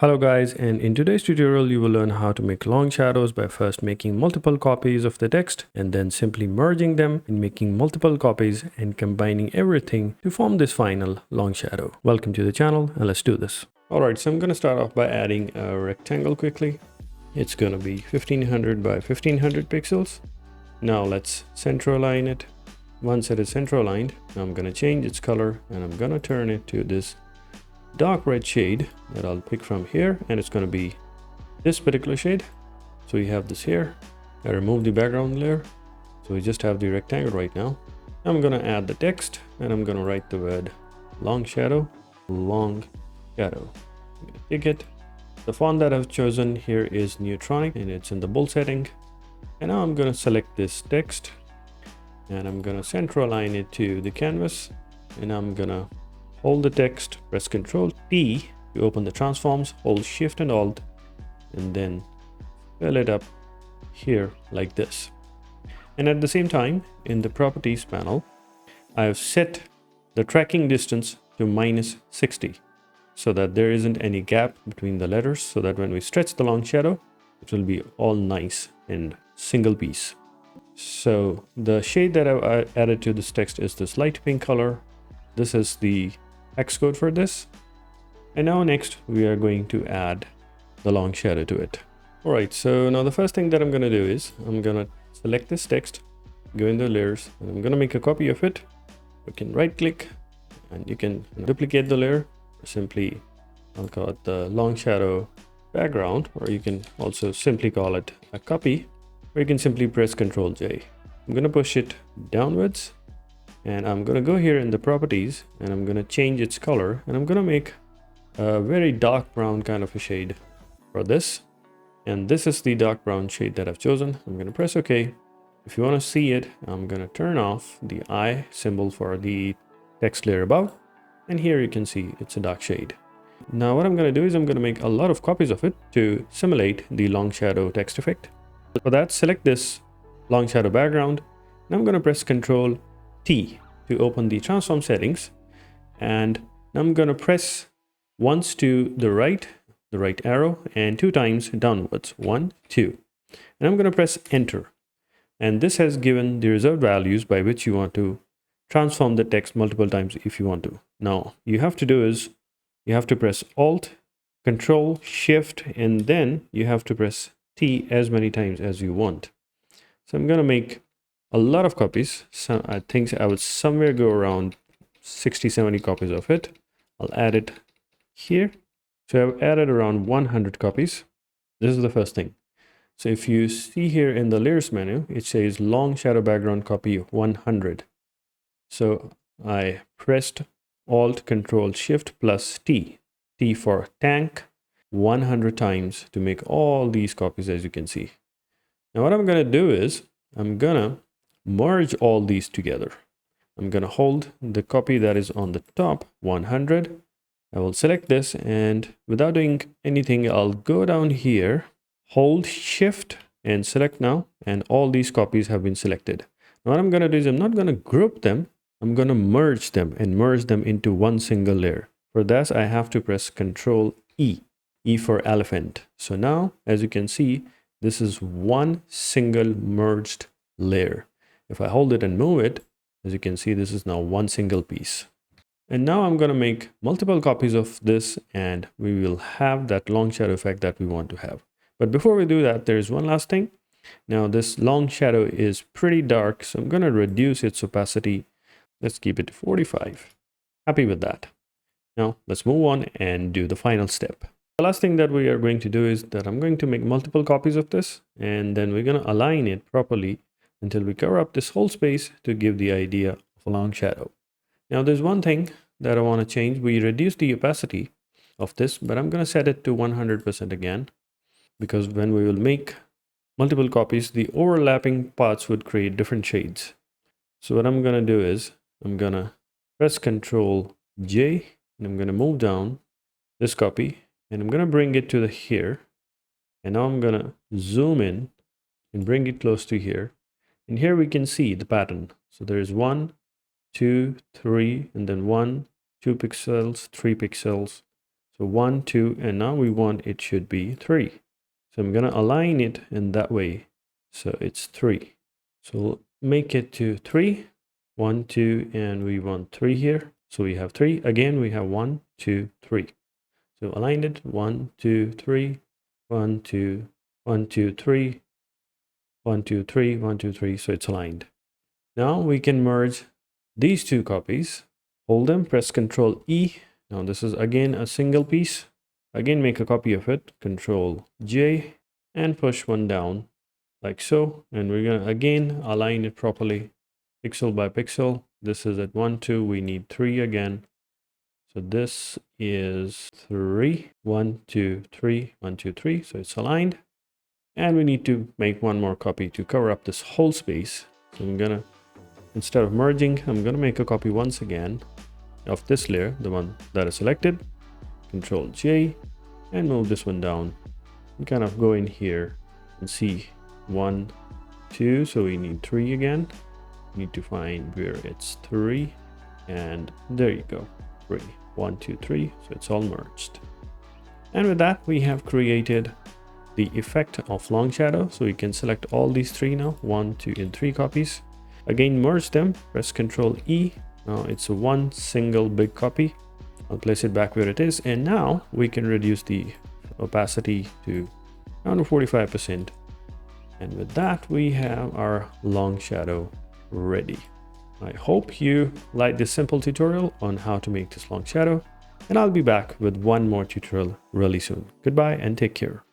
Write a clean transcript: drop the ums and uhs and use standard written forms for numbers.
Hello guys, and in today's tutorial you will learn how to make long shadows by first making multiple copies of the text and then simply merging them and making multiple copies and combining everything to form this final long shadow. Welcome to the channel and let's do this. Alright, so I'm going to start off by adding a rectangle quickly. It's going to be 1500 by 1500 pixels. Now let's center align it. Once it is center aligned, I'm going to change its color and I'm going to turn it to this dark red shade that I'll pick from here, and it's going to be this particular shade. So we have this here. I remove the background layer, so we just have the rectangle right now. I'm going to add the text and I'm going to write the word long shadow. I'm going to pick it. The font that I've chosen here is Neutronic and it's in the bold setting. And now I'm going to select this text and I'm going to center align it to the canvas, and I'm going to hold the text, press Ctrl T to open the transforms, hold Shift and Alt, and then fill it up here like this. And at the same time, in the properties panel, I have set the tracking distance to -60 so that there isn't any gap between the letters, so that when we stretch the long shadow, it will be all nice and single piece. So the shade that I've added to this text is this light pink color. This is the hex code for this. And now next we are going to add the long shadow to it. All right, so now the first thing that I'm going to do is I'm going to select this text, go in the layers, and I'm going to make a copy of it. You can right click and you can duplicate the layer, or simply I'll call it the long shadow background, or you can also simply call it a copy, or you can simply press Ctrl J. I'm going to push it downwards. And I'm going to go here in the properties and I'm going to change its color, and I'm going to make a very dark brown kind of a shade for this. And this is the dark brown shade that I've chosen. I'm going to press OK. If you want to see it, I'm going to turn off the eye symbol for the text layer above. And here you can see it's a dark shade. Now what I'm going to do is I'm going to make a lot of copies of it to simulate the long shadow text effect. For that, select this long shadow background and I'm going to press Ctrl T to open the transform settings, and I'm going to press once to the right arrow, and 2 times downwards, 1, 2, and I'm going to press enter. And this has given the reserved values by which you want to transform the text multiple times if you want to. Now you have to do is you have to press Alt, Control, Shift, and then you have to press T as many times as you want. So I'm going to make a lot of copies. So I think I would somewhere go around 60-70 copies of it. I'll add it here. So I've added around 100 copies. This is the first thing. So if you see here in the layers menu, it says long shadow background copy 100. So I pressed Alt Control Shift plus T for tank 100 times to make all these copies, as you can see. Now what I'm going to do is I'm gonna merge all these together. I'm going to hold the copy that is on the top, 100. I will select this, and without doing anything, I'll go down here, hold Shift and select now, and all these copies have been selected. Now what I'm going to do is I'm not going to group them. I'm going to merge them and merge them into one single layer. For that, I have to press Ctrl E, E for elephant. So now, as you can see, this is one single merged layer. If I hold it and move it, as you can see, this is now one single piece. And now I'm going to make multiple copies of this, and we will have that long shadow effect that we want to have. But before we do that, there is one last thing. Now this long shadow is pretty dark, so I'm going to reduce its opacity. Let's keep it to 45. Happy with that. Now let's move on and do the final step. The last thing that we are going to do is that I'm going to make multiple copies of this, and then we're going to align it properly until we cover up this whole space to give the idea of a long shadow. Now there's one thing that I want to change. We reduce the opacity of this, but I'm going to set it to 100% again, because when we will make multiple copies, the overlapping parts would create different shades. So what I'm going to do is I'm going to press Ctrl J and I'm going to move down this copy and I'm going to bring it to the here. And now I'm going to zoom in and bring it close to here. And here we can see the pattern. So there is 1, 2, 3, and then 1, 2 pixels, 3 pixels. So 1, 2, and now we want it should be 3. So I'm going to align it in that way. So it's 3. So make it to 3, 1, 2, and we want 3 here. So we have 3. Again, we have 1, 2, 3. So align it 1, 2, 3, 1, 2, 1, 2, 3, 1, 2, 3, 1, 2, 3. So it's aligned. Now we can merge these two copies. Hold them, press Ctrl E. Now this is again a single piece. Again, make a copy of it, Ctrl J, and push one down like so. And we're gonna again align it properly, pixel by pixel. This is at 1, 2, we need 3 again. So this is 3, 1, 2, 3, 1, 2, 3. So it's aligned. And we need to make one more copy to cover up this whole space. So I'm gonna, instead of merging, I'm gonna make a copy once again of this layer, the one that is selected. Ctrl J, and move this one down. And kind of go in here and see 1, 2. So we need 3 again. We need to find where it's 3, and there you go, 3, 1, 2, 3. So it's all merged. And with that, we have created the effect of long shadow. So we can select all these 3 now, 1, 2, and 3 copies. Again, merge them, press Ctrl E. Now it's a one single big copy. I'll place it back where it is. And now we can reduce the opacity to around 45%. And with that, we have our long shadow ready. I hope you like this simple tutorial on how to make this long shadow. And I'll be back with one more tutorial really soon. Goodbye and take care.